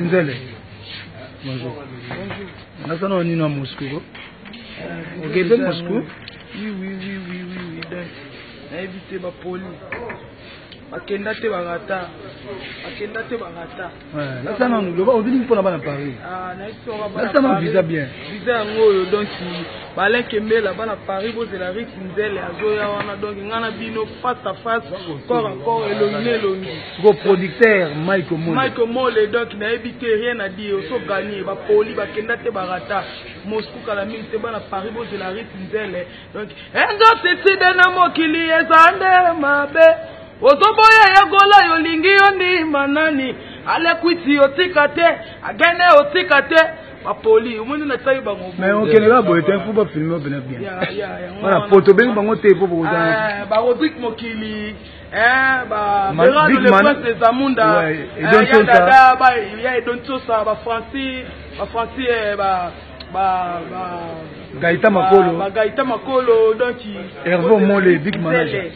Nzele. Bonjour. Bonjour. On est à Moscou. Ok, de Moscou. Oui. Éviter ma poli. Akenda te bagata. Ouais, là ça non, on dit pour là-bas à Paris. Ah, là ça non visa bien. Visa ngo donc balin kembe là-bas à Paris, vous de la rue Nzele azoya wana donc ngana bino face à face, corps à corps elongi. Go producteur Michael Mole donc na éviter rien à dire, so gagner ba poli ba kenda te bagata. Moscou kala mingi te bana Paris, vous de la rue Nzele. Donc endo tete na mokili ezande mabe. Ozoboya ya Gola yolingi yondi manani ale kwiti otikate agene otikate bapoli umuntu na tayi bango mais on kenela boye te faut pas filmer bien voilà photo ben bango te pour vous ba Rodrigue Mokili ba Ferre le prince des Amunda ya dada ba ya donto sa ba Francis Gaïta Makolo donc Hervo Mole big manager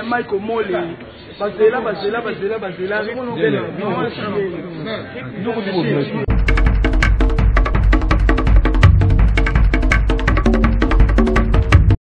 Michael Mole basela